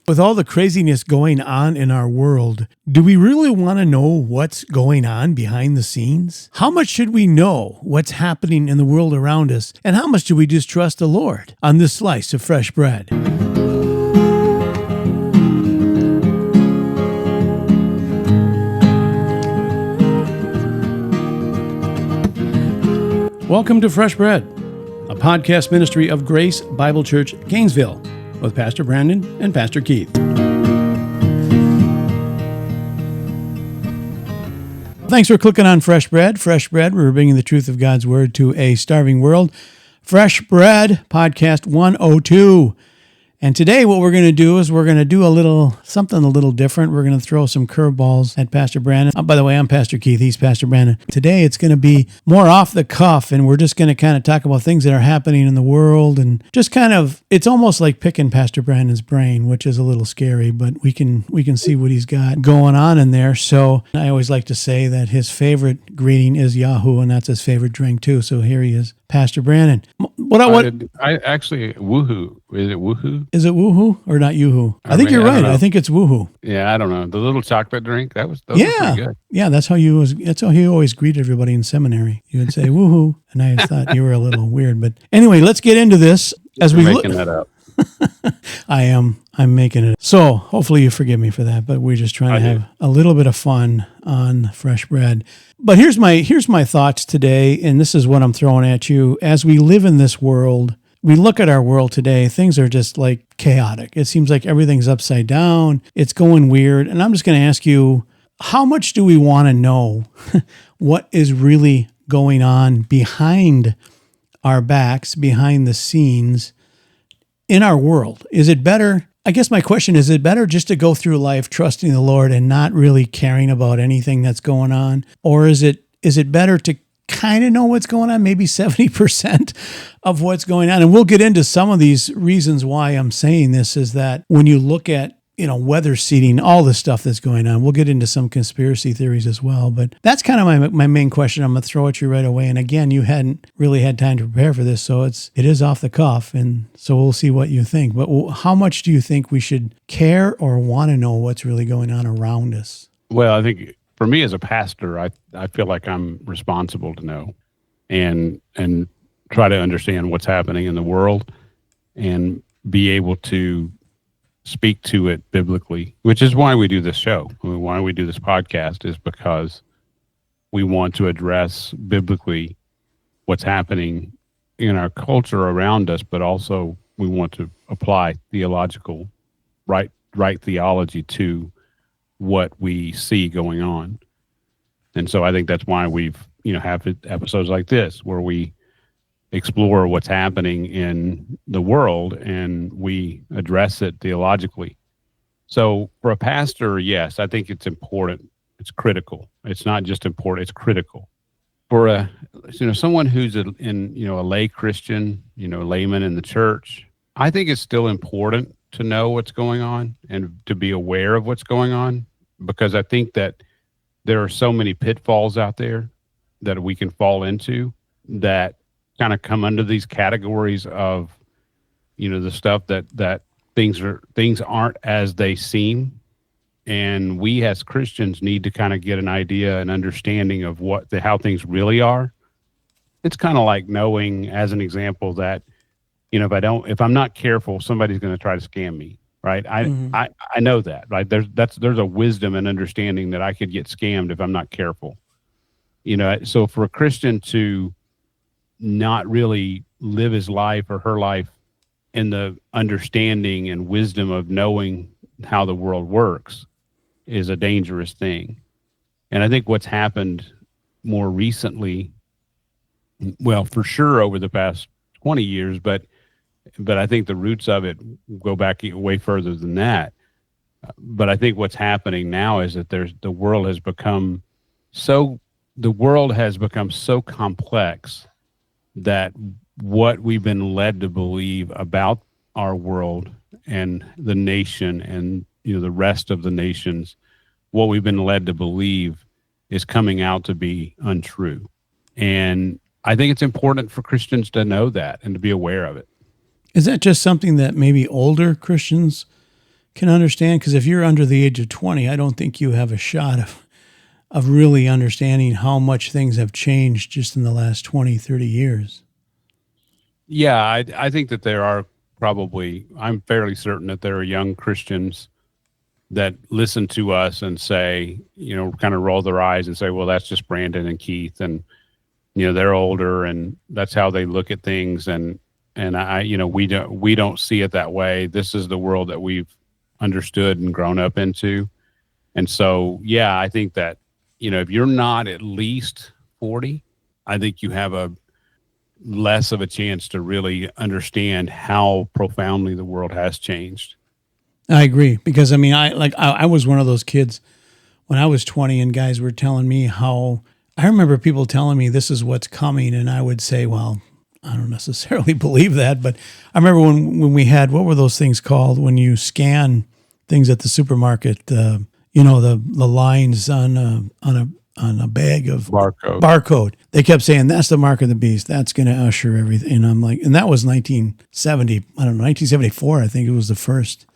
With all the craziness going on in our world, do we really want to know what's going on behind the scenes? How much should we know what's happening in the world around us? And how much do we just trust the Lord on this slice of fresh bread? Welcome to Fresh Bread, a podcast ministry of Grace Bible Church, Gainesville, with Pastor Brandon and Pastor Keith. Thanks for clicking on Fresh Bread. Fresh Bread, we're bringing the truth of God's Word to a starving world. Fresh Bread, podcast 102. And today what we're going to do is we're going to do something a little different. We're going to throw some curveballs at Pastor Brandon. By the way, I'm Pastor Keith. He's Pastor Brandon. Today it's going to be more off the cuff, and we're just going to kind of talk about things that are happening in the world, and just kind of, it's almost like picking Pastor Brandon's brain, which is a little scary, but we can see what he's got going on in there. So I always like to say that his favorite greeting is Yahoo, and that's his favorite drink too. So here he is, Pastor Brandon. I actually, woohoo. Is it woohoo? Is it woohoo or not yoo-hoo? I think you're right. I think it's woohoo. Yeah, I don't know. The little chocolate drink, those were pretty good. Yeah, that's how he always greeted everybody in seminary. You would say woohoo, and I thought you were a little weird. But anyway, let's get into this. You're making that up. I'm making it. So hopefully you forgive me for that, but we're just trying to have a little bit of fun on Fresh Bread. But here's my thoughts today, and this is what I'm throwing at you. As we live in this world, we look at our world today, things are just like chaotic. It seems like everything's upside down. It's going weird. And I'm just going to ask you, how much do we want to know what is really going on behind our backs, behind the scenes in our world? Is it better? I guess my question is it better just to go through life trusting the Lord and not really caring about anything that's going on? Or is it better to kind of know what's going on, maybe 70% of what's going on? And we'll get into some of these reasons why I'm saying this, is that when you look at, weather seeding, all the stuff that's going on, we'll get into some conspiracy theories as well. But that's kind of my main question. I'm going to throw at you right away. And again, you hadn't really had time to prepare for this, so it is off the cuff. And so we'll see what you think. But how much do you think we should care or want to know what's really going on around us? Well, I think for me as a pastor, I feel like I'm responsible to know and try to understand what's happening in the world and be able to speak to it biblically, which is why we do this show. Why we do this podcast is because we want to address biblically what's happening in our culture around us, but also we want to apply theological, right theology to what we see going on. And so I think that's why we've, have episodes like this where we explore what's happening in the world and we address it theologically. So for a pastor, yes, I think it's important. It's critical. It's not just important, it's critical. For someone who's a lay Christian, layman in the church, I think it's still important to know what's going on and to be aware of what's going on, because I think that there are so many pitfalls out there that we can fall into that kind of come under these categories of, the stuff that things aren't as they seem. And we as Christians need to kind of get an idea and understanding of how things really are. It's kind of like knowing, as an example, that, if I'm not careful, somebody's going to try to scam me. Right. I know that, right. There's a wisdom and understanding that I could get scammed if I'm not careful. So for a Christian to not really live his life or her life in the understanding and wisdom of knowing how the world works is a dangerous thing. And I think what's happened more recently, well, for sure over the past 20 years, but I think the roots of it go back way further than that. But I think what's happening now is that the world has become so complex that what we've been led to believe about our world and the nation and the rest of the nations, what we've been led to believe is coming out to be untrue. And I think it's important for Christians to know that and to be aware of it. Is that just something that maybe older Christians can understand, because if you're under the age of 20, I don't think you have a shot of really understanding how much things have changed just in the last 20, 30 years. Yeah, I think that there are probably, I'm fairly certain that there are young Christians that listen to us and say, kind of roll their eyes and say, well, that's just Brandon and Keith. And, they're older and that's how they look at things. And we don't see it that way. This is the world that we've understood and grown up into. And so, yeah, I think that, if you're not at least 40, I think you have a less of a chance to really understand how profoundly the world has changed. I agree, because I was one of those kids when I was 20 and guys were telling me how, I remember people telling me this is what's coming, and I would say, well, I don't necessarily believe that, but I remember when we had, what were those things called when you scan things at the supermarket, the lines on a bag of barcode. They kept saying that's the mark of the beast. That's going to usher everything. And I'm like, and that was 1970. I don't know, 1974. I think it was the first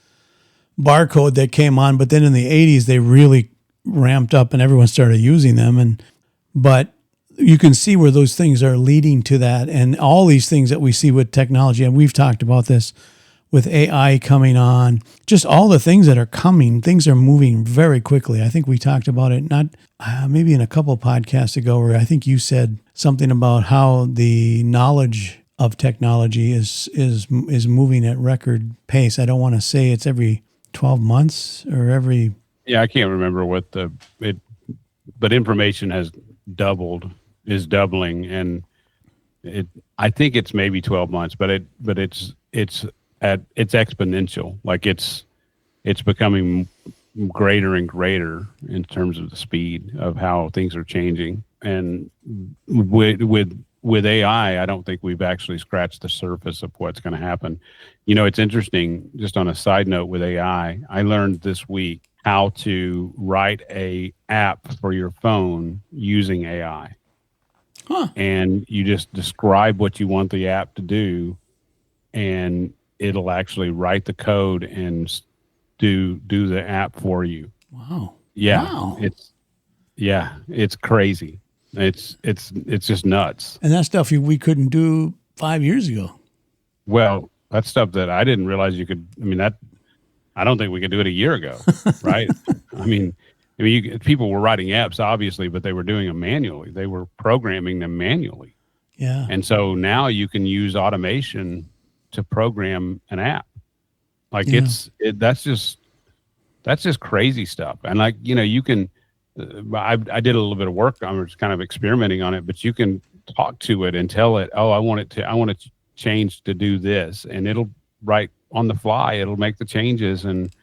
barcode that came on. But then in the 80s, they really ramped up and everyone started using them. But you can see where those things are leading to that, and all these things that we see with technology. And we've talked about this with AI coming on, just all the things that are coming, things are moving very quickly. I think we talked about it maybe in a couple of podcasts ago, where I think you said something about how the knowledge of technology is moving at record pace. I don't want to say it's every 12 months or every. Yeah, I can't remember but information is doubling, and I think it's maybe 12 months, but it's exponential. Like it's becoming greater and greater in terms of the speed of how things are changing. And with AI, I don't think we've actually scratched the surface of what's going to happen. It's interesting, just on a side note with AI, I learned this week how to write a app for your phone using AI. Huh. And you just describe what you want the app to do, and it'll actually write the code and do the app for you. Wow. Yeah. Wow. It's crazy. It's just nuts. And that stuff we couldn't do 5 years ago. Well, that's stuff that I didn't realize you could. I don't think we could do it a year ago, right? People were writing apps, obviously, but they were doing them manually. They were programming them manually. Yeah. And so now you can use automation to program an app. Like that's just crazy stuff. And you can, I did a little bit of work. I'm just kind of experimenting on it, but you can talk to it and tell it, oh, I want it to change to do this. And it'll write on the fly. It'll make the changes and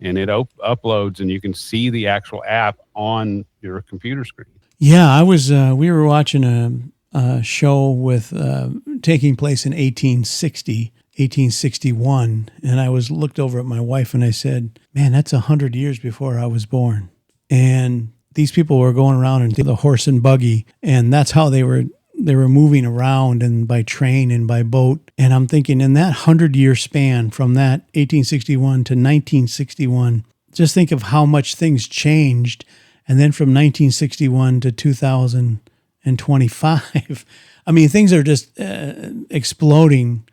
it uploads, and you can see the actual app on your computer screen. Yeah. we were watching a show with, taking place in 1861. And I looked over at my wife and I said, man, that's 100 years before I was born. And these people were going around in the horse and buggy, and that's how they were moving around, and by train and by boat. And I'm thinking, in that 100-year span from that 1861 to 1961, just think of how much things changed. And then from 1961 to 2025, things are just exploding.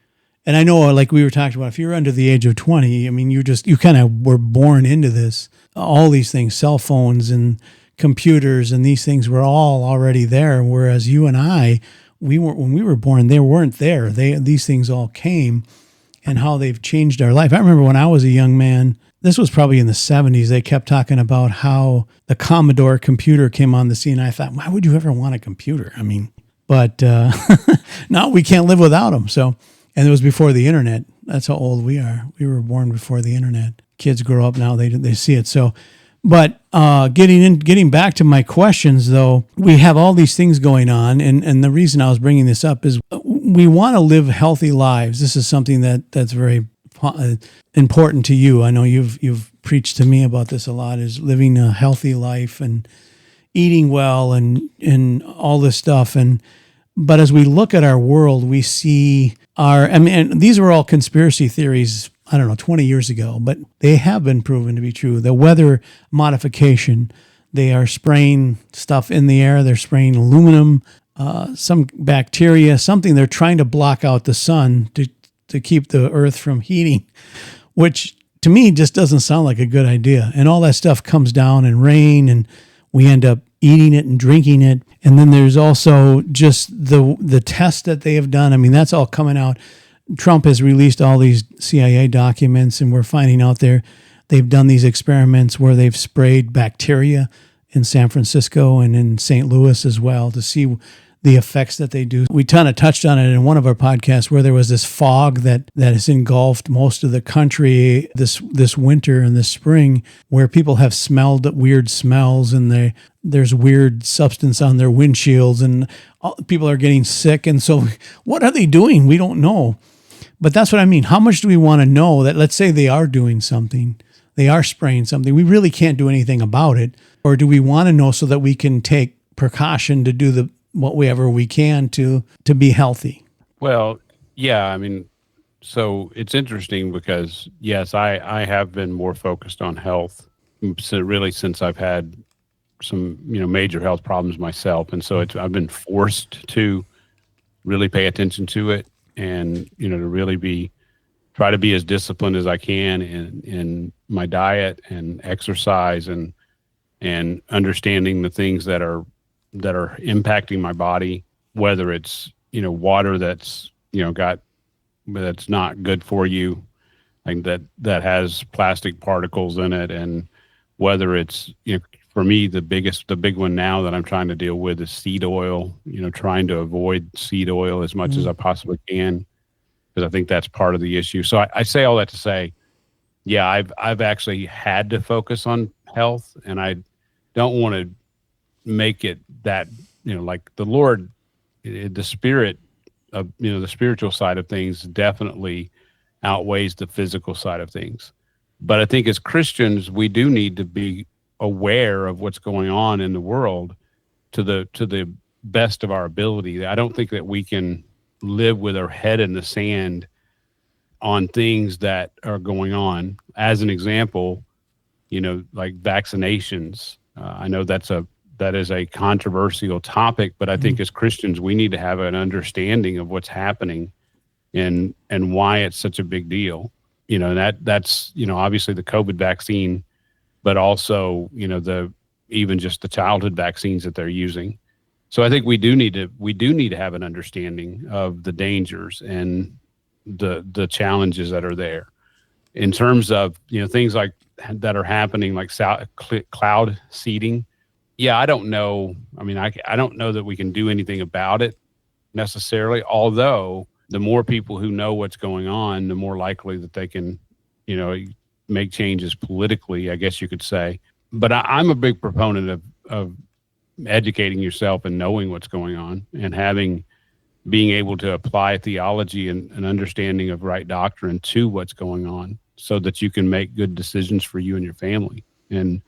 And I know, like we were talking about, if you're under the age of 20, you kind of were born into this. All these things, cell phones and computers and these things were all already there. Whereas you and I, when we were born, they weren't there. These things all came, and how they've changed our life. I remember when I was a young man, this was probably in the 70s, they kept talking about how the Commodore computer came on the scene. I thought, why would you ever want a computer? But now we can't live without them. So, and it was before the internet. That's how old we are. We were born before the internet. Kids grow up now, they see it. So, but getting back to my questions, though, we have all these things going on, and the reason I was bringing this up is we want to live healthy lives. This is something that's very important to you. I know you've preached to me about this a lot, is living a healthy life and eating well and all this stuff. But as we look at our world, we see and these were all conspiracy theories I don't know, 20 years ago, but they have been proven to be true. The weather modification, they are spraying stuff in the air. They're spraying aluminum, some bacteria, something. They're trying to block out the sun to keep the earth from heating, which to me just doesn't sound like a good idea. And all that stuff comes down in rain, and we end up eating it and drinking it. And then there's also just the test that they have done. I mean, that's all coming out. Trump has released all these CIA documents, and we're finding out they've done these experiments where they've sprayed bacteria in San Francisco and in St. Louis as well to see the effects that they do. We kind of touched on it in one of our podcasts where there was this fog that has engulfed most of the country this winter and this spring, where people have smelled weird smells, and there's weird substance on their windshields, and people are getting sick. And so what are they doing? We don't know. But that's what I mean. How much do we want to know that, let's say they are doing something, they are spraying something, we really can't do anything about it? Or do we want to know so that we can take precaution to do whatever we can to be healthy? Well, yeah, I mean, so it's interesting because, yes, I have been more focused on health, so really since I've had some, major health problems myself. And so I've been forced to really pay attention to it, and, to really try to be as disciplined as I can in my diet and exercise, and understanding the things that are impacting my body, whether it's, water that's, that's not good for you, like that has plastic particles in it, and whether it's, for me, the big one now that I'm trying to deal with is seed oil, trying to avoid seed oil as much as I possibly can, because I think that's part of the issue. So I say all that to say, yeah, I've actually had to focus on health, and I don't want to make it that, like the Lord, the spirit of, the spiritual side of things definitely outweighs the physical side of things. But I think as Christians, we do need to be aware of what's going on in the world to the best of our ability. I don't think that we can live with our head in the sand on things that are going on. As an example, like vaccinations. I know that is a controversial topic, but I think as Christians, we need to have an understanding of what's happening and why it's such a big deal. That's obviously the COVID vaccine, but also, even just the childhood vaccines that they're using. So I think we do need to have an understanding of the dangers and the challenges that are there in terms of, things like that are happening, like cloud seeding. Yeah, I don't know. I mean, I don't know that we can do anything about it necessarily, although the more people who know what's going on, the more likely that they can, make changes politically, I guess you could say. But I'm a big proponent of educating yourself and knowing what's going on, and being able to apply theology and an understanding of right doctrine to what's going on, so that you can make good decisions for you and your family. And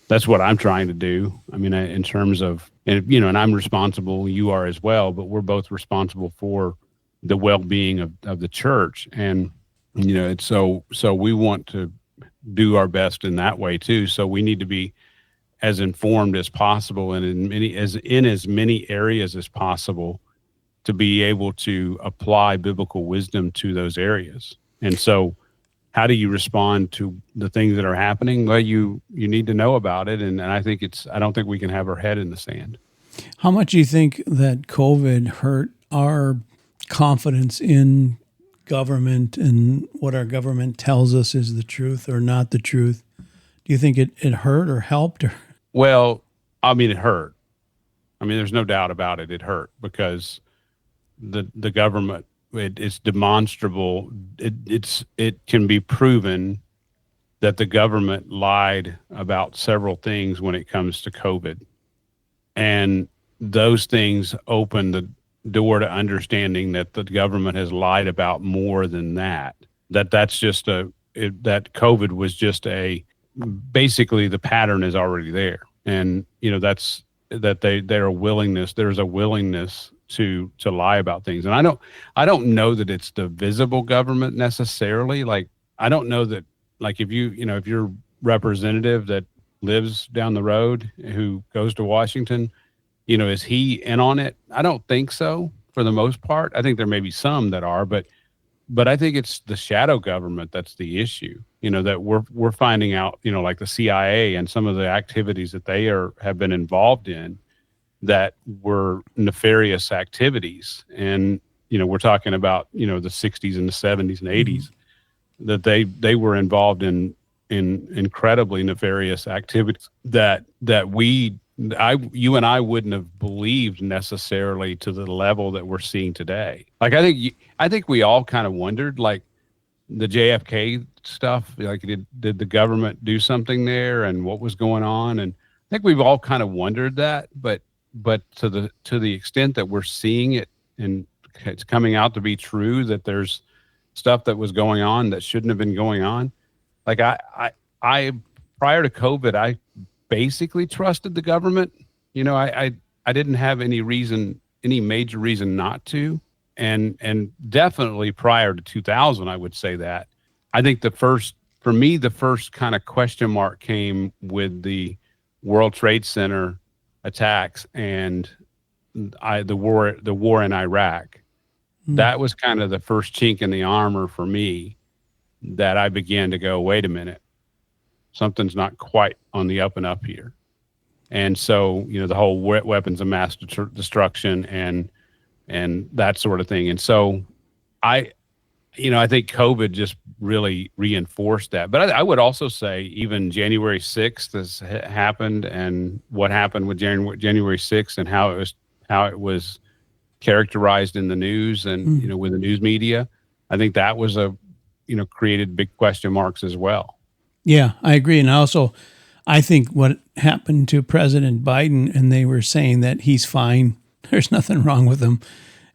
that's what I'm trying to do. I mean, in terms of, and I'm responsible, you are as well, but we're both responsible for the well-being of the church. And, it's so we want to do our best in that way too. So we need to be as informed as possible, and in as many areas as possible, to be able to apply biblical wisdom to those areas. And so how do you respond to the things that are happening? Well, you need to know about it. And I think I don't think we can have our head in the sand. How much do you think that COVID hurt our confidence in government and what our government tells us is the truth or not the truth? Do you think it hurt or helped? Well, I mean, it hurt. I mean, there's no doubt about it. It hurt because the government, it's demonstrable. It can be proven that the government lied about several things when it comes to COVID. And those things open the door to understanding that the government has lied about more than that. That's just that COVID was just basically the pattern is already there. And, there's a willingness to lie about things. And I don't know that it's the visible government necessarily. Like I don't know that, like, if if your representative that lives down the road who goes to Washington, is he in on it? I don't think so for the most part. I think there may be some that are, but I think it's the shadow government that's the issue. That we're finding out, like the CIA and some of the activities that they have been involved in that were nefarious activities. And, we're talking about, the 60s and the 70s and 80s, that they were involved in incredibly nefarious activities that you and I wouldn't have believed necessarily to the level that we're seeing today. Like, I think we all kind of wondered, like, the JFK stuff, like, did the government do something there, and what was going on? And I think we've all kind of wondered that, but to the extent that we're seeing it and it's coming out to be true, that there's stuff that was going on that shouldn't have been going on. Like, I prior to COVID, I basically trusted the government. I didn't have any major reason not to. And definitely prior to 2000, I would say that. I think the first kind of question mark came with the World Trade Center attacks and the war in Iraq. That was kind of the first chink in the armor for me, that I began to go, wait a minute, something's not quite on the up and up here. And so, the whole weapons of mass destruction and that sort of thing. And so I think COVID just really reinforced that. But I would also say even January 6th has happened, and what happened with January 6th and how it was characterized in the news and, with the news media. I think that was created big question marks as well. Yeah, I agree. And also, I think what happened to President Biden, and they were saying that he's fine, there's nothing wrong with him.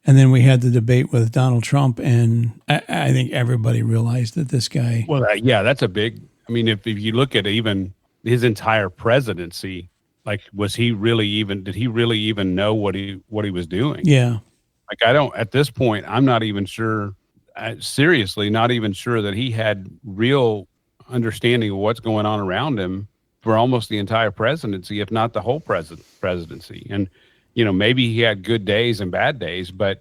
And then we had the debate with Donald Trump, and I think everybody realized that this guy. Well, that's a big. I mean, if you look at even his entire presidency, like, did he really even know what he was doing? Yeah. Like, at this point, I'm not even sure. Seriously, not even sure that he had real understanding of what's going on around him for almost the entire presidency, if not the whole presidency. And, maybe he had good days and bad days, but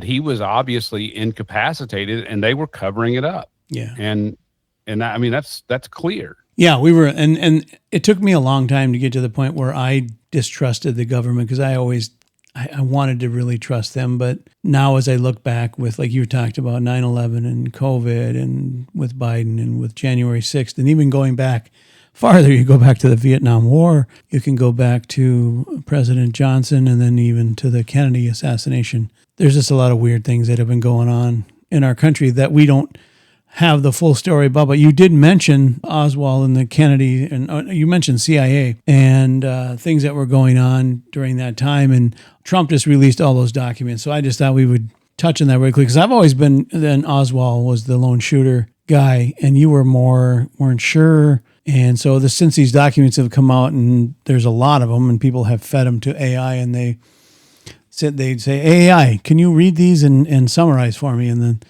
he was obviously incapacitated, and they were covering it up. Yeah. And I mean, that's clear. Yeah, we were, and it took me a long time to get to the point where I distrusted the government, because I wanted to really trust them. But now, as I look back with, like you talked about, 9/11 and COVID, and with Biden and with January 6th, and even going back farther, you go back to the Vietnam War, you can go back to President Johnson, and then even to the Kennedy assassination. There's just a lot of weird things that have been going on in our country that we don't have the full story about. But you did mention Oswald and the Kennedy, and you mentioned CIA and things that were going on during that time. And Trump just released all those documents. So I just thought we would touch on that really quickly, because I've always been, then Oswald was the lone shooter guy, and you weren't sure. And so since these documents have come out, and there's a lot of them, and people have fed them to AI, and they'd say, AI, can you read these and summarize for me? And then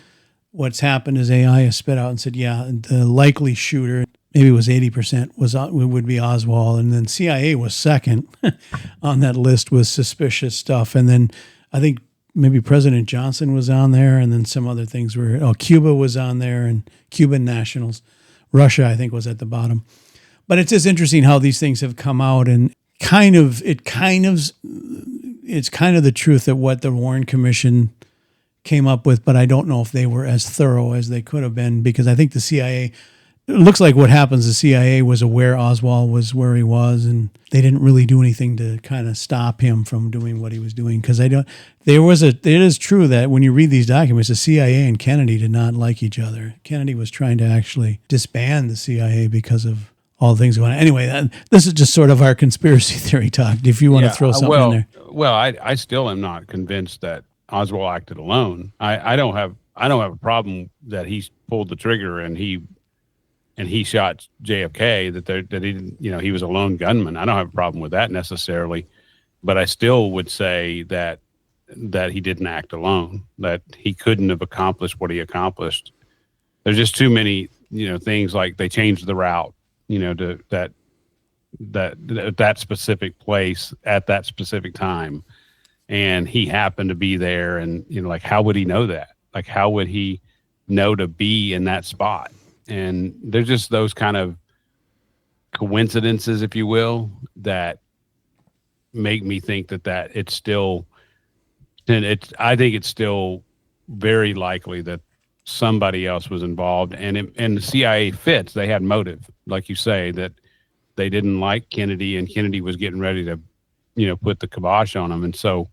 what's happened is AI has spit out and said, yeah, the likely shooter, maybe it was 80%, would be Oswald. And then CIA was second on that list with suspicious stuff. And then I think maybe President Johnson was on there, and then some other things Cuba was on there, and Cuban nationals. Russia, I think, was at the bottom. But it's just interesting how these things have come out, and it's kind of the truth of what the Warren Commission came up with, but I don't know if they were as thorough as they could have been, because I think the CIA, it looks like what happens, the CIA was aware Oswald was where he was, and they didn't really do anything to kind of stop him from doing what he was doing. Because it is true that when you read these documents, the CIA and Kennedy did not like each other. Kennedy was trying to actually disband the CIA because of all the things going on. Anyway, this is just sort of our conspiracy theory talk. If you want to throw something in there. Well, I still am not convinced that Oswald acted alone. I don't have a problem that he pulled the trigger and he shot JFK, that he didn't, he was a lone gunman. I don't have a problem with that necessarily, but I still would say that he didn't act alone, that he couldn't have accomplished what he accomplished. There's just too many things like they changed the route, to that specific place at that specific time, and he happened to be there, and like how would he know that? Like how would he know to be in that spot? And there's just those kind of coincidences, if you will, that make me think that it's still, and I think it's still very likely that somebody else was involved, and the CIA fits. They had motive, like you say, that they didn't like Kennedy, and Kennedy was getting ready to, put the kibosh on him, and so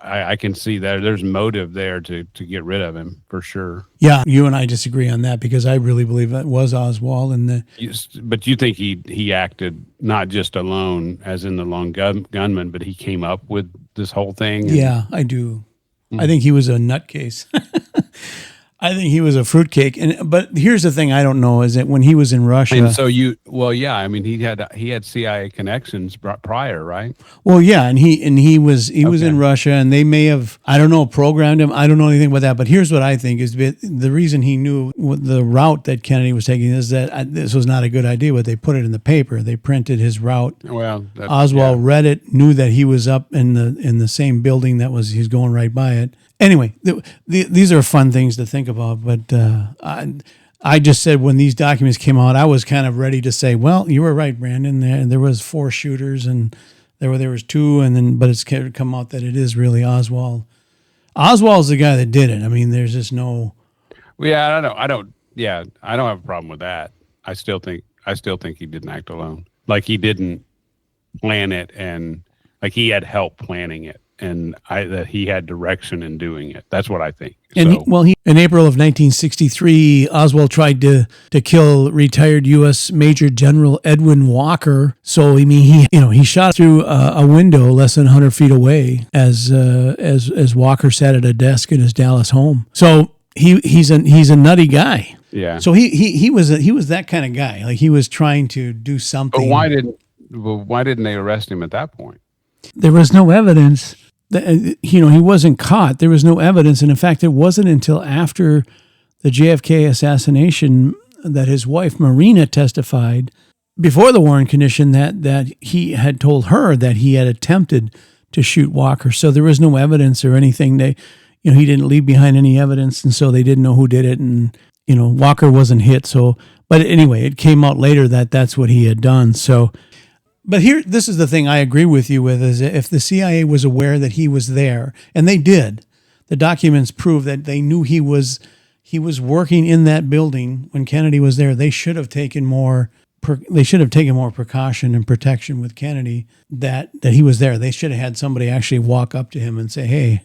I can see that there's motive there to get rid of him for sure. Yeah, you and I disagree on that because I really believe that was Oswald. But you think he acted not just alone, as in the lone gunman, but he came up with this whole thing? Yeah, I do. I think he was a nutcase. I think he was a fruitcake. But here's the thing I don't know is that when he was in Russia. And so he had CIA connections prior, right? Well, yeah, and he was in Russia, and they may have, I don't know, programmed him. I don't know anything about that. But here's what I think is the reason he knew the route that Kennedy was taking is that this was not a good idea. But they put it in the paper. They printed his route. Well, Oswald read it, knew that he was up in the same building he's going right by it. Anyway, these are fun things to think about, but I just said when these documents came out, I was kind of ready to say, well, you were right, Brandon. There was 4 shooters, and there was 2, but it's come out that it is really Oswald. Oswald's the guy that did it. I mean, there's just no. Yeah, I don't have a problem with that. I still think he didn't act alone. Like he didn't plan it, and like he had help planning it. And that he had direction in doing it. That's what I think. And in April of 1963, Oswald tried to kill retired U.S. Major General Edwin Walker. So I mean, he shot through a window less than 100 feet away as Walker sat at a desk in his Dallas home. So he's a nutty guy. Yeah. So he was that kind of guy. Like he was trying to do something. But why didn't they arrest him at that point? There was no evidence. He wasn't caught. There was no evidence. And in fact, it wasn't until after the JFK assassination that his wife, Marina, testified before the Warren Commission that he had told her that he had attempted to shoot Walker. So there was no evidence or anything. He didn't leave behind any evidence. And so they didn't know who did it. And, Walker wasn't hit. So, but anyway, it came out later that that's what he had done. So, but this is the thing I agree with you with, is if the CIA was aware that he was there, and they did, the documents prove that they knew he was working in that building when Kennedy was there. They should have taken more precaution and protection with Kennedy that he was there. They should have had somebody actually walk up to him and say, "Hey,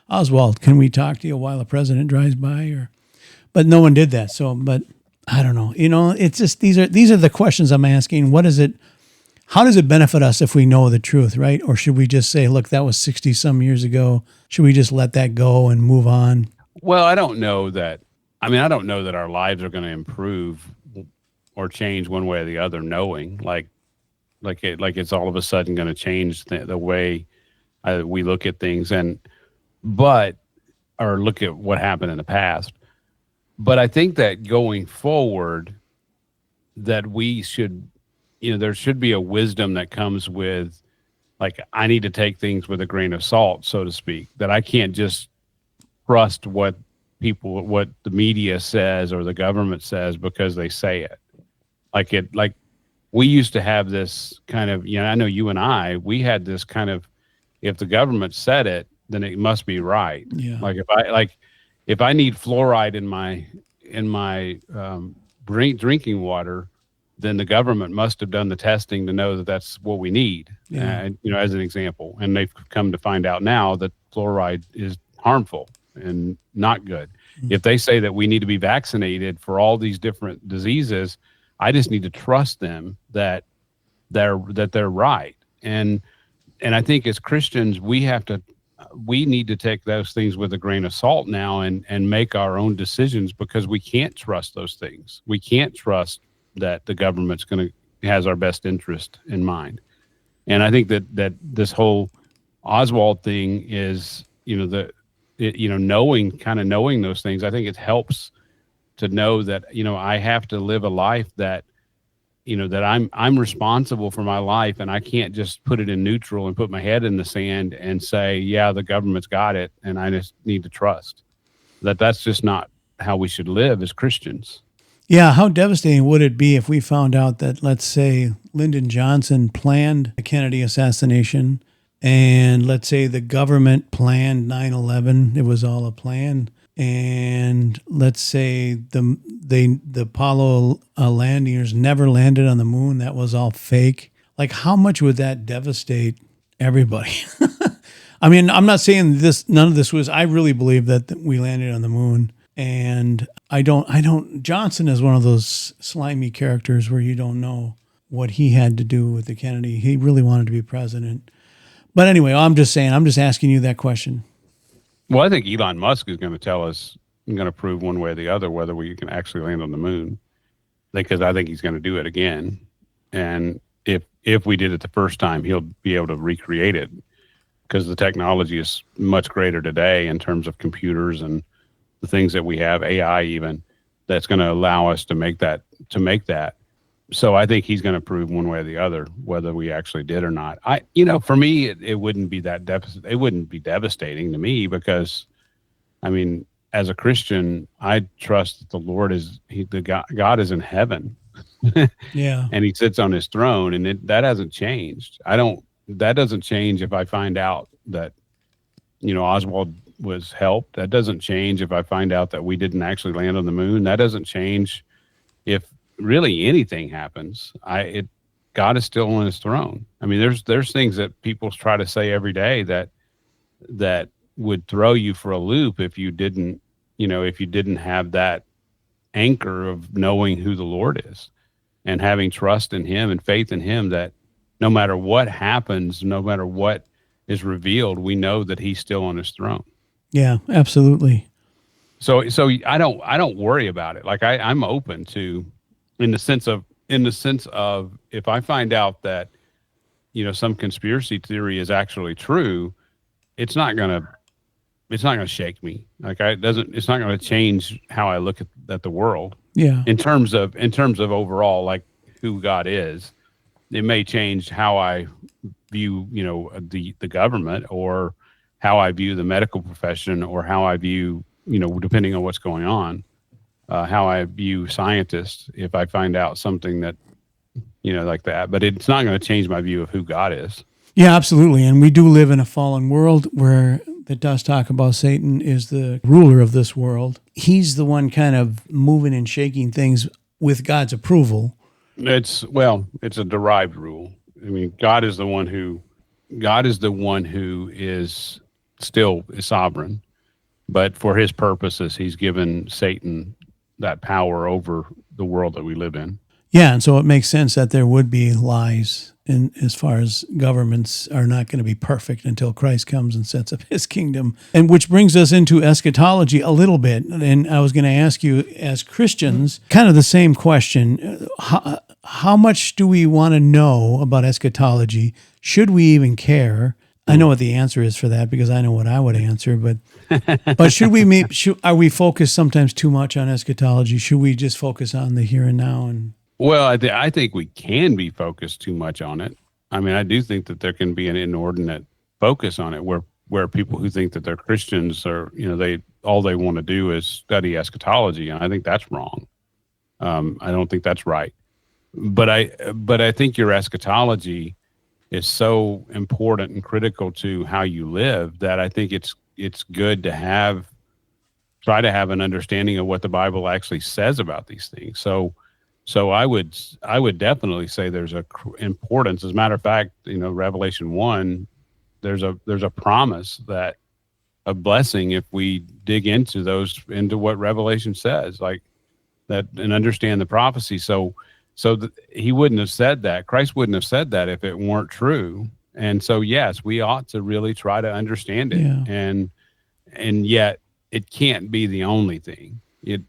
Oswald, can we talk to you while the president drives by?" But no one did that. So, but I don't know. It's just these are the questions I'm asking. What is it? How does it benefit us if we know the truth, right? Or should we just say, look, that was 60-some years ago. Should we just let that go and move on? Well, I don't know that our lives are going to improve or change one way or the other, knowing like it's all of a sudden going to change the way we look at things or look at what happened in the past. But I think that going forward, that we should, there should be a wisdom that comes with, like, I need to take things with a grain of salt, so to speak, that I can't just trust what the media says or the government says because they say it. Like we used to have this kind of, I know you and we had this kind of, if the government said it, then it must be right. Yeah. If I need fluoride in my drinking water, then the government must have done the testing to know that that's what we need. Yeah. As an example, and they've come to find out now that fluoride is harmful and not good. Mm-hmm. If they say that we need to be vaccinated for all these different diseases, I just need to trust them that they're right. And I think as Christians, we need to take those things with a grain of salt now and make our own decisions, because we can't trust those things. We can't trust that the government's has our best interest in mind. And I think that this whole Oswald thing is, knowing those things, I think it helps to know that, I have to live a life that, that I'm responsible for my life, and I can't just put it in neutral and put my head in the sand and say, yeah, the government's got it, and I just need to trust that's just not how we should live as Christians. Yeah, how devastating would it be if we found out that, let's say, Lyndon Johnson planned the Kennedy assassination, and let's say the government planned 9/11, it was all a plan, and let's say the Apollo landers never landed on the moon, that was all fake. Like, how much would that devastate everybody? I mean, I'm not saying none of this was, I really believe that we landed on the moon. And Johnson is one of those slimy characters where you don't know what he had to do with the Kennedy. He really wanted to be president. But anyway, I'm just asking you that question. Well, I think Elon Musk is going to tell us, going to prove one way or the other whether we can actually land on the moon, because I think he's going to do it again. And if we did it the first time, he'll be able to recreate it, because the technology is much greater today in terms of computers and the things that we have, AI even, that's going to allow us to make that. So I think he's going to prove one way or the other whether we actually did or not. For me, it wouldn't be that it wouldn't be devastating to me, because, I mean, as a Christian, I trust that the Lord God is in heaven. Yeah. And he sits on his throne, and that hasn't changed. That doesn't change if I find out that, Oswald was helped. That doesn't change if I find out that we didn't actually land on the moon. That doesn't change if really anything happens. God is still on his throne. I mean, there's things that people try to say every day that would throw you for a loop if you didn't have that anchor of knowing who the Lord is and having trust in him and faith in him, that no matter what happens, no matter what is revealed, we know that he's still on his throne. Yeah, absolutely. So I don't worry about it. Like, I'm open to, in the sense of if I find out that, some conspiracy theory is actually true, it's not gonna shake me. Like, it's not gonna change how I look at the world. Yeah. In terms of overall, like, who God is, it may change how I view, the government, or how I view the medical profession, or how I view, depending on what's going on, how I view scientists, if I find out something that, like that. But it's not going to change my view of who God is. Yeah, absolutely. And we do live in a fallen world where it does talk about Satan is the ruler of this world. He's the one kind of moving and shaking things with God's approval. It's a derived rule. I mean, God is the one who is still sovereign, but for his purposes, he's given Satan that power over the world that we live in. Yeah, and so it makes sense that there would be lies in as far as governments are not going to be perfect until Christ comes and sets up his kingdom. And which brings us into eschatology a little bit. And I was going to ask you, as Christians, kind of the same question. How much do we want to know about eschatology? Should we even care? I know what the answer is for that, because I know what I would answer, but are we focused sometimes too much on eschatology? Should we just focus on the here and now? Well, I think we can be focused too much on it. I mean, I do think that there can be an inordinate focus on it, where people who think that they're Christians are, all they want to do is study eschatology, and I think that's wrong. I don't think that's right. But I think your eschatology is so important and critical to how you live that I think it's good to try to have an understanding of what the Bible actually says about these things. So I would definitely say there's a importance. As a matter of fact, Revelation 1, there's a promise that a blessing if we dig into what Revelation says, like that, and understand the prophecy. So he wouldn't have said that. Christ wouldn't have said that if it weren't true. And so, yes, we ought to really try to understand it. Yeah. And yet it can't be the only thing. You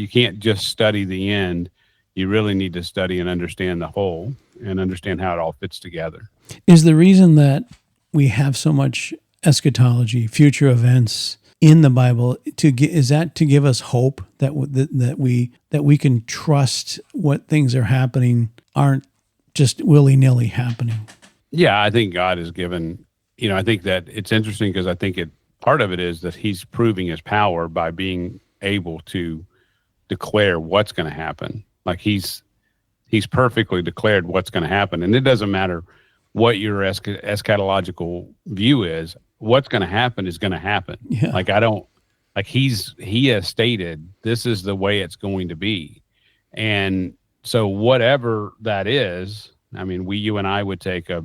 can't just study the end. You really need to study and understand the whole and understand how it all fits together. Is the reason that we have so much eschatology, future events, in the Bible is that to give us hope that we can trust what things are happening aren't just willy-nilly happening? Yeah, I think God has given, I think that it's interesting because I think part of it is that he's proving his power by being able to declare what's going to happen. Like he's perfectly declared what's going to happen. And it doesn't matter what your eschatological view is, what's going to happen is going to happen. Yeah. He has stated, this is the way it's going to be. And so whatever that is, I mean, you and I would take a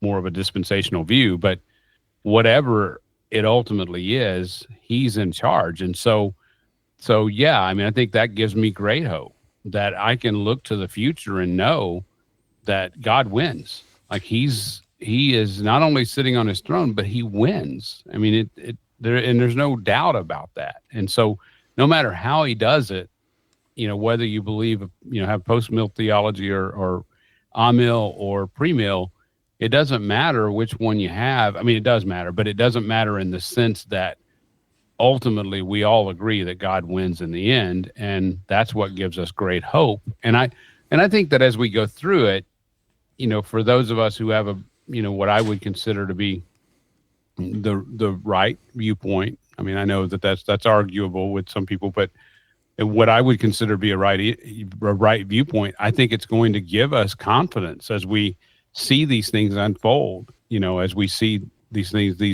more of a dispensational view, but whatever it ultimately is, he's in charge. And so yeah, I mean, I think that gives me great hope that I can look to the future and know that God wins. Like he is not only sitting on his throne, but he wins. I mean, there's no doubt about that. And so no matter how he does it, whether you believe, have post-mill theology or amill or pre-mill, it doesn't matter which one you have. I mean, it does matter, but it doesn't matter in the sense that ultimately we all agree that God wins in the end, and that's what gives us great hope. And I think that as we go through it, for those of us who have what I would consider to be the right viewpoint. I mean, I know that's arguable with some people, but what I would consider to be a right viewpoint, I think it's going to give us confidence as we see these things unfold, as we see these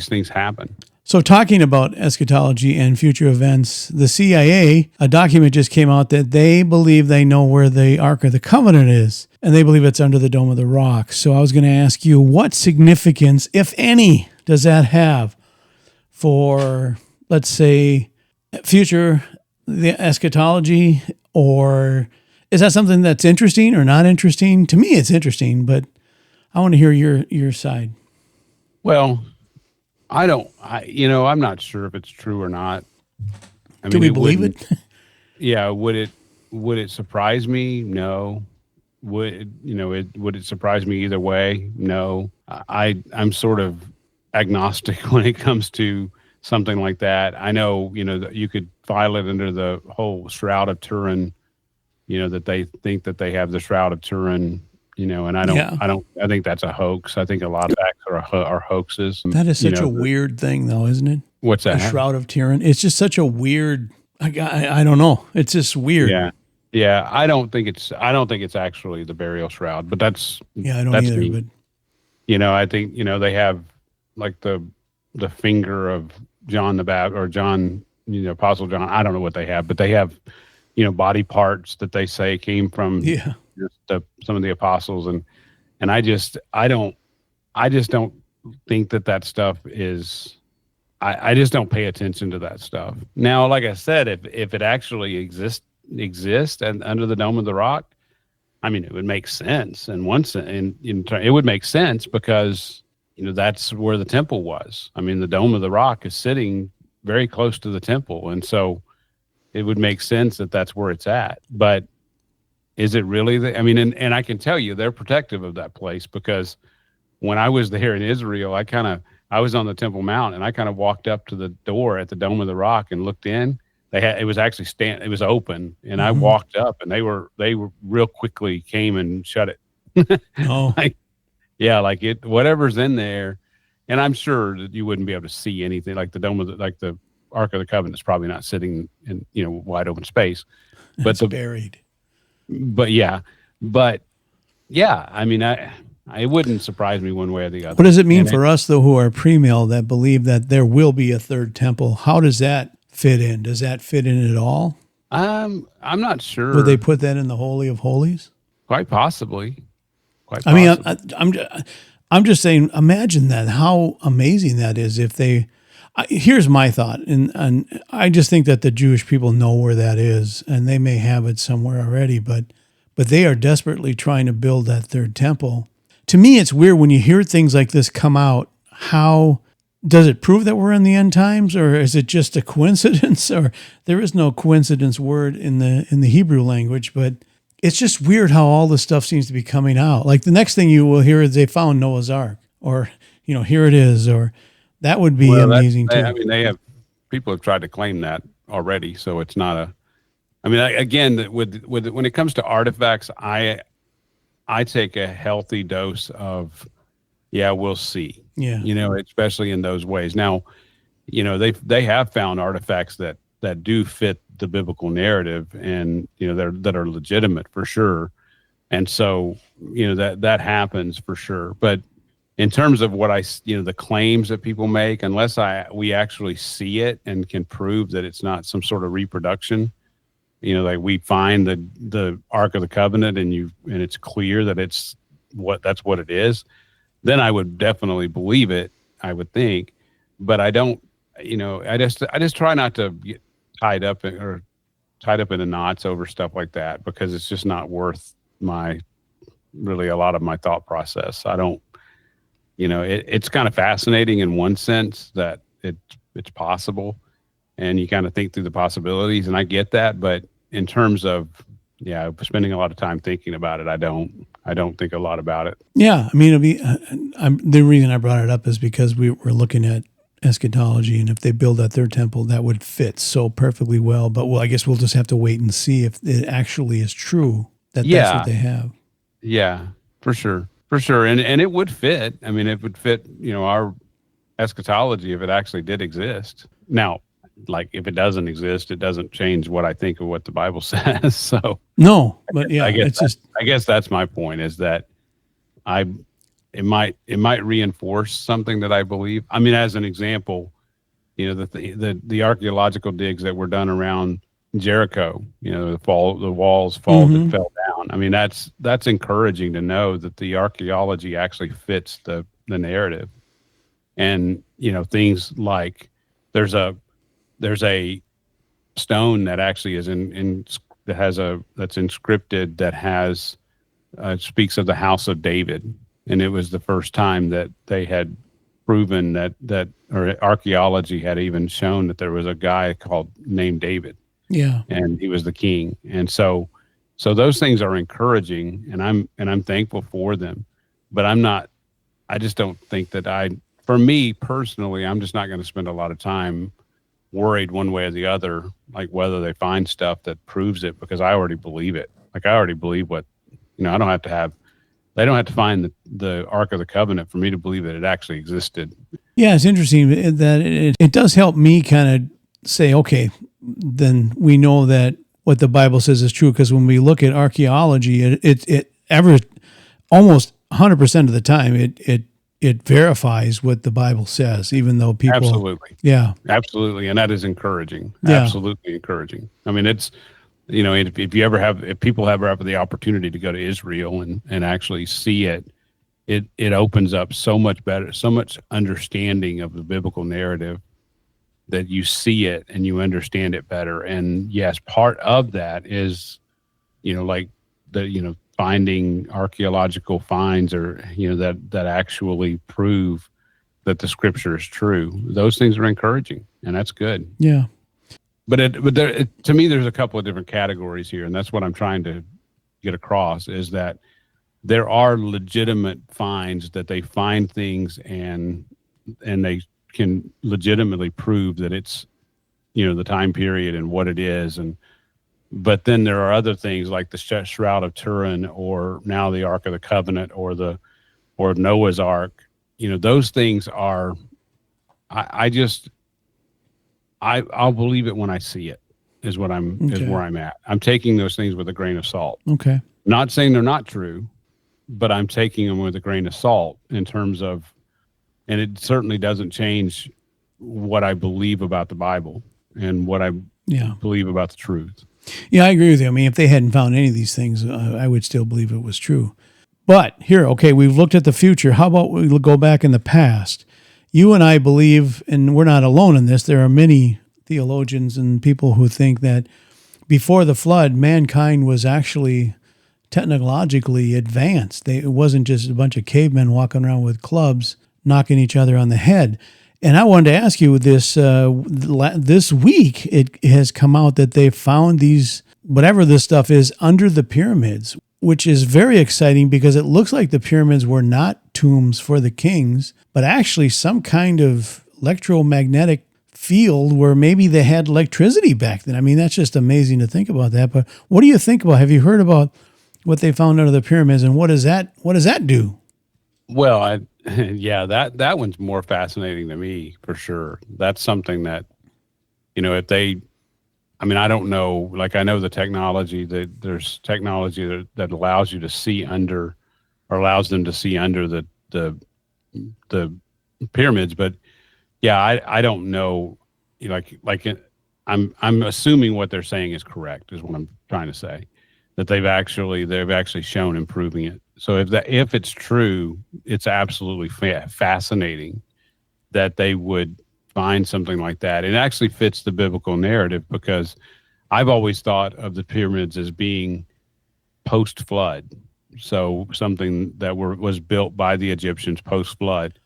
things happen. So talking about eschatology and future events, the CIA, a document just came out that they believe they know where the Ark of the Covenant is, and they believe it's under the Dome of the Rock. So I was going to ask you, what significance, if any, does that have for, let's say, future the eschatology, or is that something that's interesting or not interesting? To me, it's interesting, but I want to hear your side. Well, I'm not sure if it's true or not. Do we believe it? Yeah. Would it surprise me? No. Would it surprise me either way? No. I'm sort of agnostic when it comes to something like that. I know, that you could file it under the whole Shroud of Turin, that they think that they have the Shroud of Turin, and I think that's a hoax. I think a lot of facts are hoaxes. That is such a weird thing though, isn't it? What's that? The Shroud of Turin. It's just such a weird, I don't know. It's just weird. Yeah. Yeah. I don't think it's actually the burial shroud, but that's, I don't either, me. But I think, they have like the finger of John the Baptist or John, Apostle John. I don't know what they have, but they have, body parts that they say came from some of the apostles. And I just don't think that stuff is, I just don't pay attention to that stuff. Now, like I said, if it actually exists and under the Dome of the Rock, I mean, it would make sense in one sense. It would make sense because, that's where the temple was. I mean, the Dome of the Rock is sitting very close to the temple. And so it would make sense that that's where it's at. But is it really? And I can tell you they're protective of that place, because when I was there in Israel, I was on the Temple Mount and I kind of walked up to the door at the Dome of the Rock and looked in. It was actually it was open, and I walked up, and they were real quickly came and shut it. Oh, whatever's in there, and I'm sure that you wouldn't be able to see anything like the the Ark of the Covenant is probably not sitting in wide open space, but it's buried. But yeah, I mean, it wouldn't surprise me one way or the other. What does it mean for us, though, who are pre-mill, that believe that there will be a third temple? How does that fit in? Does that fit in at all? I'm not sure. Would they put that in the Holy of Holies? Quite possibly. I mean, I'm just saying, imagine that, how amazing that is if they... here's my thought, and I just think that the Jewish people know where that is, and they may have it somewhere already, but they are desperately trying to build that third temple. To me, it's weird when you hear things like this come out. How does it prove that we're in the end times, or is it just a coincidence? Or there is no coincidence word in the Hebrew language, but it's just weird how all this stuff seems to be coming out. Like the next thing you will hear is they found Noah's Ark, or here it is, or that would be amazing too. I mean, they have people have tried to claim that already. So it's not a. I mean, again, with when it comes to artifacts, I take a healthy dose of, yeah, we'll see. Yeah. Especially in those ways. Now, they have found artifacts that do fit the biblical narrative, and that are legitimate for sure. And so, that happens for sure. But in terms of what the claims that people make, unless we actually see it and can prove that it's not some sort of reproduction, like we find the Ark of the Covenant and it's clear that that's what it is, then I would definitely believe it, I would think. But I don't, I just try not to get tied up in the knots over stuff like that, because it's just not worth really a lot of my thought process. I don't, it's kind of fascinating in one sense that it's possible, and you kind of think through the possibilities, and I get that. But in terms of, spending a lot of time thinking about it, I don't think a lot about it. Yeah. I mean, the reason I brought it up is because we're looking at eschatology, and if they build out their temple, that would fit so perfectly well. But I guess we'll just have to wait and see if it actually is true that's what they have. Yeah, for sure. And it would fit. I mean, it would fit, our eschatology if it actually did exist. Now, like, if it doesn't exist, it doesn't change what I think of what the Bible says. So no, but I guess that's my point, is that it might reinforce something that I believe. I mean, as an example, the archaeological digs that were done around Jericho, the walls and fell down. I mean, that's encouraging to know that the archaeology actually fits the narrative. And things like there's a stone that actually is that's inscripted, that has speaks of the house of David. And it was the first time that they had proven or archaeology had even shown that there was a guy named David. Yeah. And he was the king. And so those things are encouraging, and I'm thankful for them. But I just don't think that for me personally, I'm just not going to spend a lot of time worried one way or the other, like whether they find stuff that proves it, because I already believe it. Like, I already believe they don't have to find the Ark of the Covenant for me to believe that it actually existed. Yeah, it's interesting that it does help me kind of say, okay, then we know that what the Bible says is true, because when we look at archaeology, it almost 100% of the time it verifies what the Bible says, even though people absolutely, and that is encouraging. Yeah. Absolutely encouraging. I mean, it's if people ever have the opportunity to go to Israel and actually see it opens up so much understanding of the biblical narrative, that you see it and you understand it better. And yes, part of that is, like finding archaeological finds, or, that actually prove that the scripture is true. Those things are encouraging, and that's good. Yeah. But to me, there's a couple of different categories here, and that's what I'm trying to get across, is that there are legitimate finds, that they find things and they can legitimately prove that it's, the time period and what it is. But then there are other things like the Shroud of Turin, or now the Ark of the Covenant, or Noah's Ark. Those things are, I'll believe it when I see it, is where I'm at. I'm taking those things with a grain of salt. Okay. Not saying they're not true, but I'm taking them with a grain of salt in terms of, and it certainly doesn't change what I believe about the Bible and what I believe about the truth. Yeah, I agree with you. I mean, if they hadn't found any of these things, I would still believe it was true. But here, okay, we've looked at the future. How about we go back in the past? You and I believe, and we're not alone in this, there are many theologians and people who think that before the flood, mankind was actually technologically advanced. It wasn't just a bunch of cavemen walking around with clubs, knocking each other on the head. And I wanted to ask you this, this week, it has come out that they found these, whatever this stuff is, under the pyramids, which is very exciting because it looks like the pyramids were not tombs for the kings, but actually some kind of electromagnetic field where maybe they had electricity back then. I mean, that's just amazing to think about that. But what do you think about? Have you heard about what they found under the pyramids, and what does that do? Well, yeah, that one's more fascinating to me for sure. That's something that, if they, I mean, I don't know, like I know the technology that there's technology that allows you to see under, or allows them to see under the pyramids, but yeah, I don't know, I'm assuming what they're saying is correct, is what I'm trying to say, that they've actually shown improving it. So if it's true, it's absolutely fascinating that they would find something like that. It actually fits the biblical narrative, because I've always thought of the pyramids as being post flood, so something that was built by the Egyptians post flood.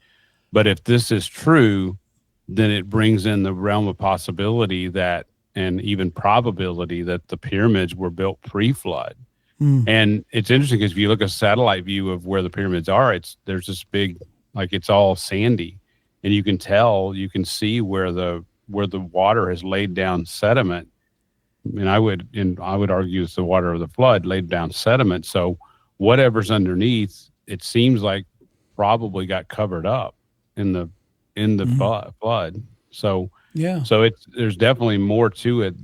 But if this is true, then it brings in the realm of possibility that, and even probability, that the pyramids were built pre-flood. And it's interesting because if you look at a satellite view of where the pyramids are, there's this big, like it's all sandy, and you can see where the water has laid down sediment. And I would argue it's the water of the flood laid down sediment. So whatever's underneath, it seems like probably got covered up in the flood. So Yeah. So there's definitely more to it.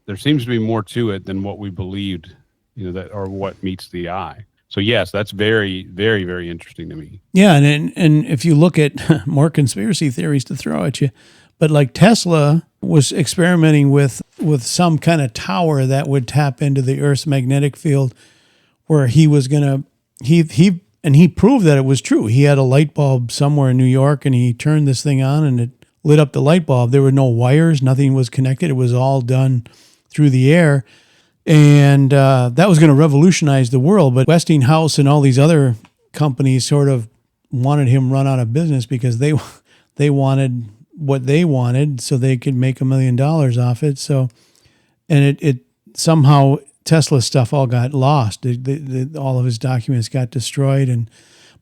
There seems to be more to it than what we believed, that, or what meets the eye. So yes, that's very, very, very interesting to me. Yeah, and if you look at more conspiracy theories to throw at you, but like Tesla was experimenting with some kind of tower that would tap into the Earth's magnetic field, where he was gonna he proved that it was true. He had a light bulb somewhere in New York, and he turned this thing on, and it lit up the light bulb. There were no wires, nothing was connected. It was all done through the air. And that was going to revolutionize the world. But Westinghouse and all these other companies sort of wanted him run out of business, because they wanted what they wanted, so they could make $1 million off it. So, and it somehow, Tesla's stuff all got lost. All of his documents got destroyed.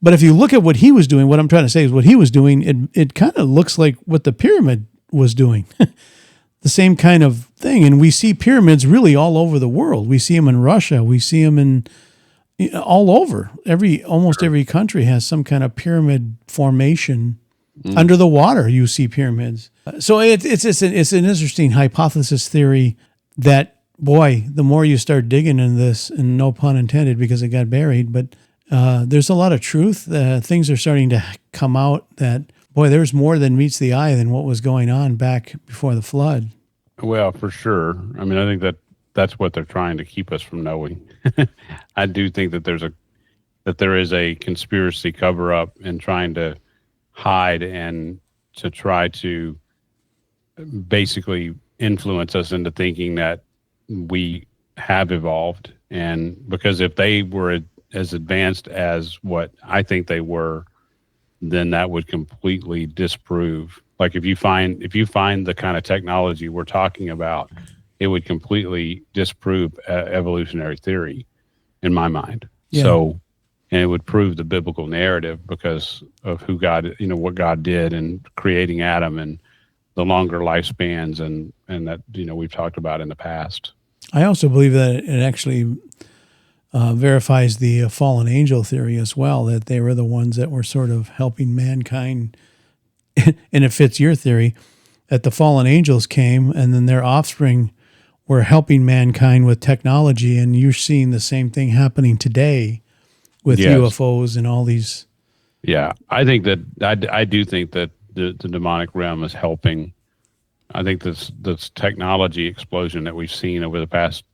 But if you look at what he was doing, what I'm trying to say is what he was doing, it kind of looks like what the pyramid was doing. The same kind of thing. And we see pyramids really all over the world. We see them in Russia. We see them in all over. Almost every country has some kind of pyramid formation. Under the water, you see pyramids. So it's an interesting hypothesis theory that, boy, the more you start digging into this, and no pun intended because it got buried, but there's a lot of truth. Things are starting to come out that, boy, there's more than meets the eye than what was going on back before the flood. Well, for sure. I mean, I think that's what they're trying to keep us from knowing. I do think that there is a conspiracy cover up and trying to hide and to try to basically influence us into thinking that we have evolved. And because if they were as advanced as what I think they were, then that would completely disprove. Like if you find the kind of technology we're talking about, it would completely disprove evolutionary theory in my mind. Yeah. So, and it would prove the biblical narrative because of who God, what God did in creating Adam and the longer lifespans and that, we've talked about in the past. I also believe that it actually verifies the fallen angel theory as well, that they were the ones that were sort of helping mankind. And it fits your theory that the fallen angels came and then their offspring were helping mankind with technology. And you're seeing the same thing happening today with UFOs and all these. Yeah, I think that I do think that the demonic realm is helping. I think this technology explosion that we've seen over the past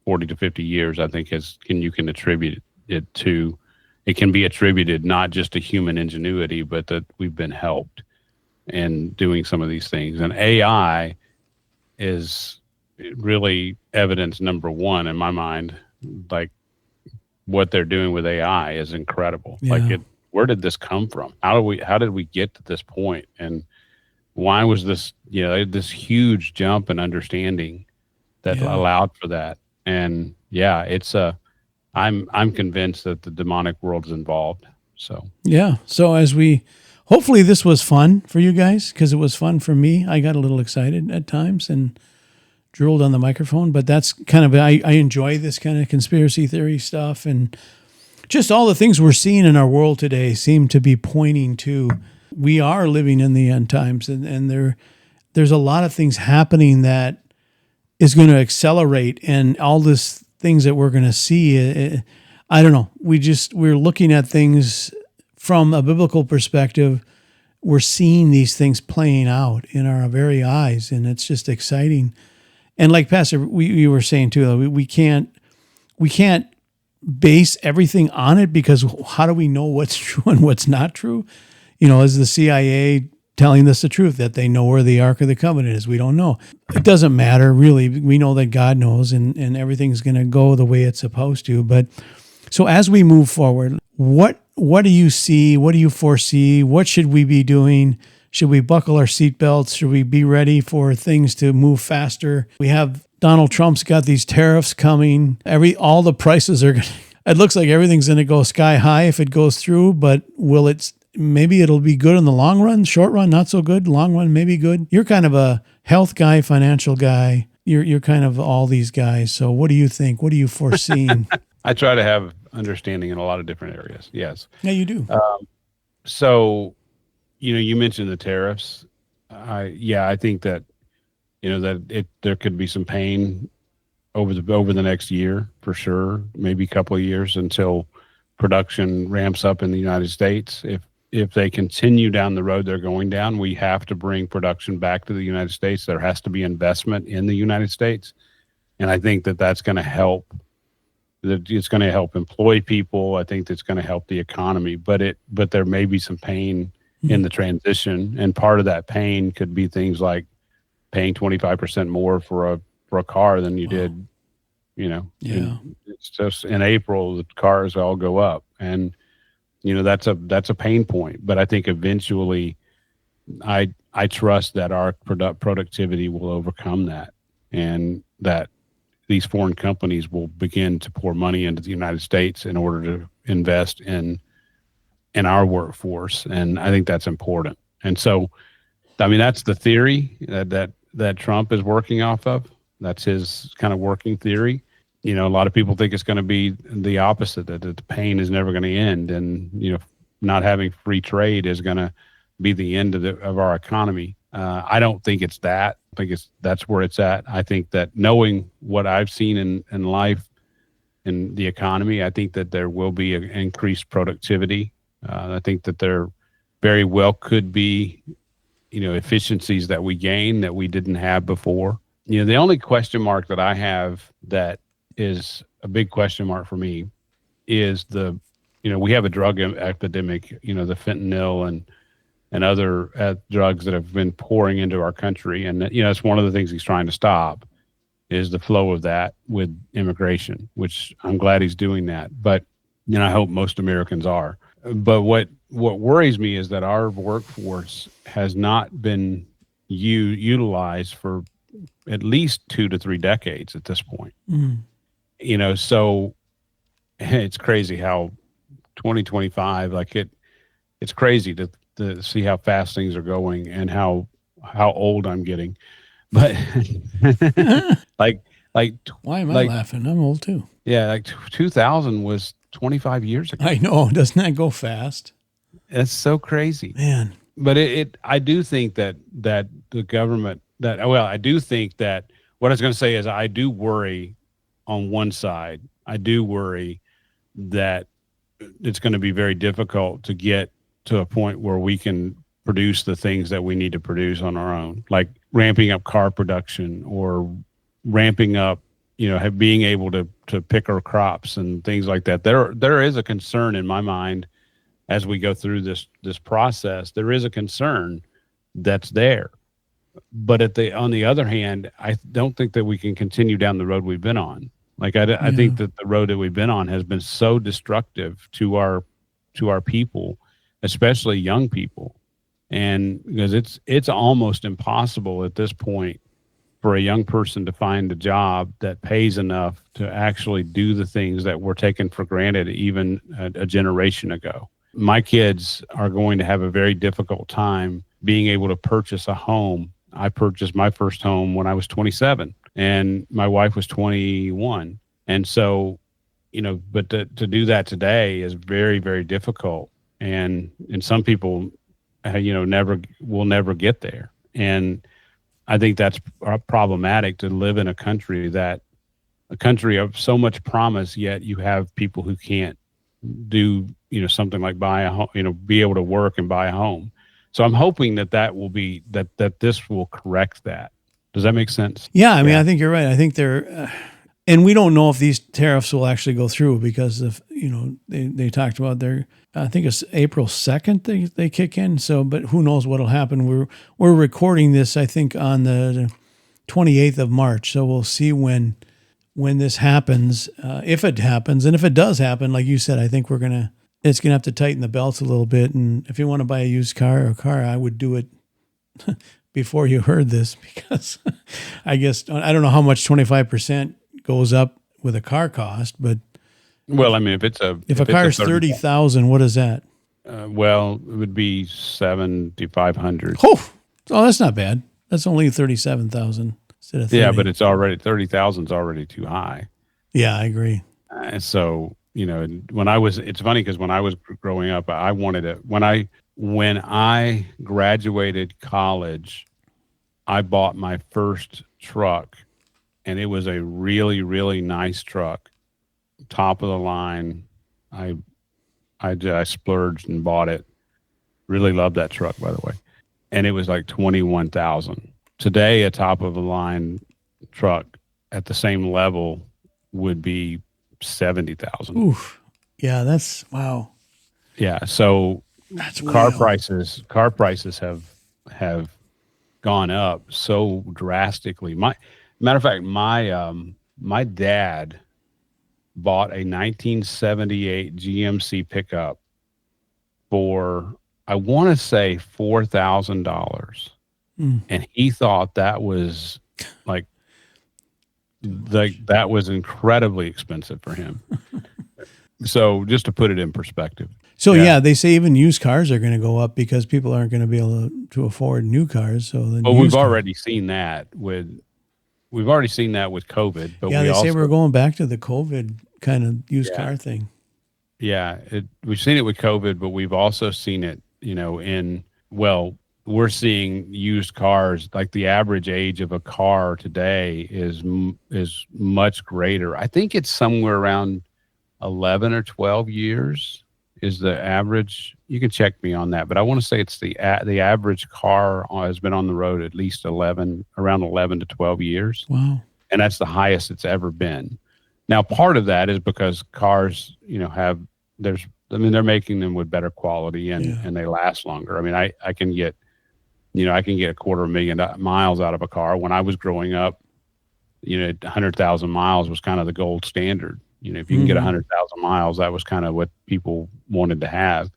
40 to 50 years, I think you can attribute it to. It can be attributed not just to human ingenuity, but that we've been helped in doing some of these things. And AI is really evidence number one in my mind. Like what they're doing with AI is incredible. Yeah. Like where did this come from? How did we get to this point? And why was this, this huge jump in understanding that allowed for that? And I'm convinced that the demonic world is involved. So yeah. So as we hopefully this was fun for you guys, because it was fun for me. I got a little excited at times and drooled on the microphone, but that's kind of, I enjoy this kind of conspiracy theory stuff, and just all the things we're seeing in our world today seem to be pointing to we are living in the end times, and there's a lot of things happening that is going to accelerate, and all this things that we're going to see. I don't know. We're looking at things from a biblical perspective. We're seeing these things playing out in our very eyes, and it's just exciting. And like Pastor, we were saying too, we can't base everything on it, because how do we know what's true and what's not true? Is the CIA telling us the truth that they know where the Ark of the Covenant is? We don't know. It doesn't matter, really. We know that God knows, and everything's going to go the way it's supposed to. But so as we move forward, what do you see? What do you foresee? What should we be doing? Should we buckle our seatbelts? Should we be ready for things to move faster? We have Donald Trump's got these tariffs coming. All the prices are. It looks like everything's going to go sky high if it goes through. But will it? Maybe it'll be good in the long run. Short run, not so good. Long run, maybe good. You're kind of a health guy, financial guy. You're kind of all these guys. So what do you think? What are you foreseeing? I try to have understanding in a lot of different areas. Yes. Yeah, you do. So, you mentioned the tariffs. I think that, there could be some pain over the next year for sure, maybe a couple of years until production ramps up in the United States. If they continue down the road they're going down, we have to bring production back to the United States. There has to be investment in the United States. And I think that that's going to help. It's going to help employ people. I think that's going to help the economy, but there may be some pain in the transition. And part of that pain could be things like paying 25% more for a car than you did, it's just in April, the cars all go up, and that's a pain point. But I think eventually I trust that our productivity will overcome that, and that these foreign companies will begin to pour money into the United States in order to invest in our workforce. And I think that's important. And so, that's the theory that Trump is working off of. That's his kind of working theory. A lot of people think it's going to be the opposite, that the pain is never going to end. And, not having free trade is going to be the end of our economy. I don't think it's that. I think that's where it's at. I think that knowing what I've seen in life, in the economy, I think that there will be an increased productivity. I think that there very well could be, efficiencies that we gain that we didn't have before. The only question mark that I have that is a big question mark for me is we have a drug epidemic, the fentanyl and other drugs that have been pouring into our country. And, it's one of the things he's trying to stop is the flow of that with immigration, which I'm glad he's doing that. But, I hope most Americans are. But what worries me is that our workforce has not been utilized for at least 2 to 3 decades at this point. So it's crazy how 2025, it's crazy to see how fast things are going and how old I'm getting. But why am I laughing? I'm old too. Yeah, 2000 was 25 years ago. I know. Doesn't that go fast? It's so crazy, man. But I do think that the government I do think that what I was going to say is I do worry on one side. I do worry that it's going to be very difficult to get to a point where we can produce the things that we need to produce on our own, like ramping up car production or ramping up, being able to pick our crops and things like that. There is a concern in my mind as we go through this process. There is a concern that's there. But on the other hand, I don't think that we can continue down the road we've been on. I think that the road that we've been on has been so destructive to our people, especially young people. And because it's almost impossible at this point for a young person to find a job that pays enough to actually do the things that were taken for granted even a generation ago. my kids are going to have a very difficult time being able to purchase a home. I purchased my first home when I was 27 and my wife was 21. And so, but to do that today is very, very difficult. And some people, never will never get there. And I think that's problematic to live in a country of so much promise, yet you have people who can't do, something like buy a home, be able to work and buy a home. So I'm hoping that will be, that this will correct that. Does that make sense? Yeah. I mean, I think you're right. I think and we don't know if these tariffs will actually go through because of, they talked about I think it's April 2nd they kick in. So, but who knows what'll happen. We're recording this, I think, on the 28th of March. So we'll see when this happens, if it happens. And if it does happen, like you said, I think it's going to have to tighten the belts a little bit. And if you want to buy a used car or a car, I would do it before you heard this, because I guess, I don't know how much 25% goes up with a car cost, but well, I mean, if a car is 30,000, what is that? Well, it would be 7,500. Oh, that's not bad. That's only 37,000 instead of 30. Yeah, but it's already 30,000 is already too high. Yeah, I agree. So it's funny because when I was growing up, I wanted it. When I graduated college, I bought my first truck, and it was a really, really nice truck, top of the line. I splurged and bought it. Really loved that truck, by the way. And it was like 21,000. Today, a top of the line truck at the same level would be 70,000. Oof. Yeah, that's wow. Yeah, so that's car prices have gone up so drastically. Matter of fact, my dad bought a 1978 GMC pickup for, I want to say, $4,000. And he thought that was that was incredibly expensive for him. So just to put it in perspective. So yeah, they say even used cars are going to go up because people aren't going to be able to afford new cars. So we've already seen that with COVID. But they say we're going back to the COVID kind of used car thing. Yeah, we've seen it with COVID, but we've also seen it, we're seeing used cars, like the average age of a car today is much greater. I think it's somewhere around 11 or 12 years is the average. You can check me on that, but I want to say it's the average car has been on the road at least around 11 to 12 years. Wow. And that's the highest it's ever been. Now, part of that is because cars, they're making them with better quality and they last longer. I mean, I can get 250,000 miles out of a car. When I was growing up, 100,000 miles was kind of the gold standard. If you can get 100,000 miles, that was kind of what people wanted to have,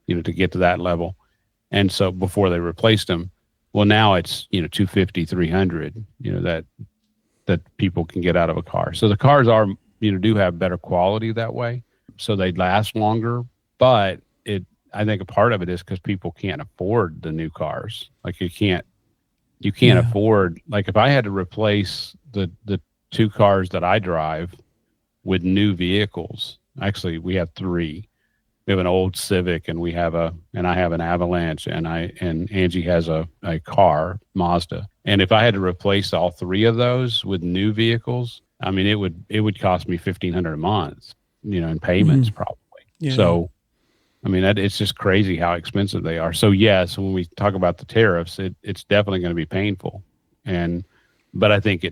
to get to that level. And so before they replaced them, well, now it's, 250, 300, that people can get out of a car. So the cars are, do have better quality that way. So they last longer, but I think a part of it is because people can't afford the new cars. Like you can't afford, like if I had to replace the two cars that I drive with new vehicles, actually we have three. We have an old Civic and I have an Avalanche and Angie has a car, Mazda. And if I had to replace all three of those with new vehicles, I mean, it would cost me $1,500 a month, in payments probably. Yeah. So, I mean, it's just crazy how expensive they are. So yes, when we talk about the tariffs, it's definitely going to be painful. But I think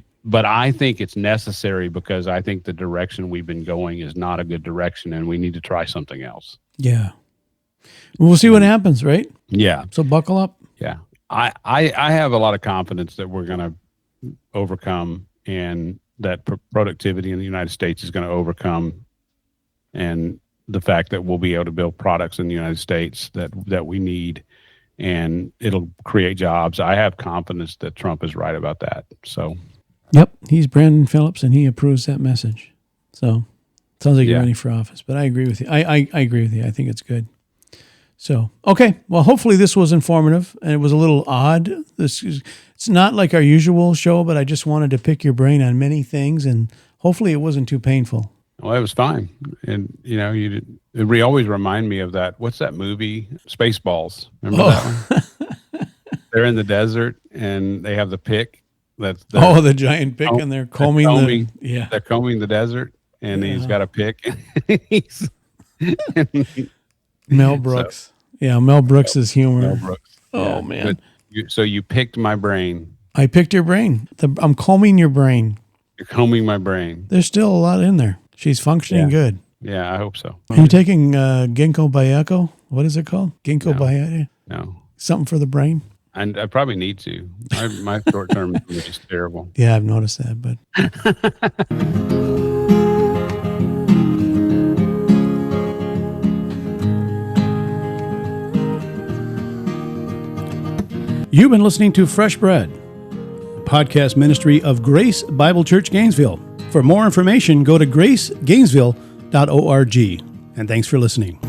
it's necessary because I think the direction we've been going is not a good direction and we need to try something else. Yeah. We'll see what happens, right? Yeah. So buckle up. Yeah. I have a lot of confidence that we're going to overcome and that productivity in the United States is going to overcome, and the fact that we'll be able to build products in the United States that we need, and it'll create jobs. I have confidence that Trump is right about that. So, yep, he's Brandon Phillips, and he approves that message. So, sounds like you're running for office. But I agree with you. I agree with you. I think it's good. So, okay. Well, hopefully this was informative, and it was a little odd. It's not like our usual show, but I just wanted to pick your brain on many things, and hopefully it wasn't too painful. Well, it was fine. And, it always remind me of that. What's that movie? Spaceballs. Remember that one? They're in the desert, and they have the pick. The giant pick, and they're combing They're combing the desert, and he's got a pick. Mel Brooks. Mel Brooks' humor. Mel Brooks. Oh, man. So you picked my brain. I picked your brain. I'm combing your brain. You're combing my brain. There's still a lot in there. She's functioning good. Yeah, I hope so. Are you taking ginkgo biloba? What is it called? Ginkgo biloba? No. Something for the brain? And I probably need to. My short-term is just terrible. Yeah, I've noticed that, but... You've been listening to Fresh Bread, a podcast ministry of Grace Bible Church Gainesville. For more information, go to gracegainesville.org. And thanks for listening.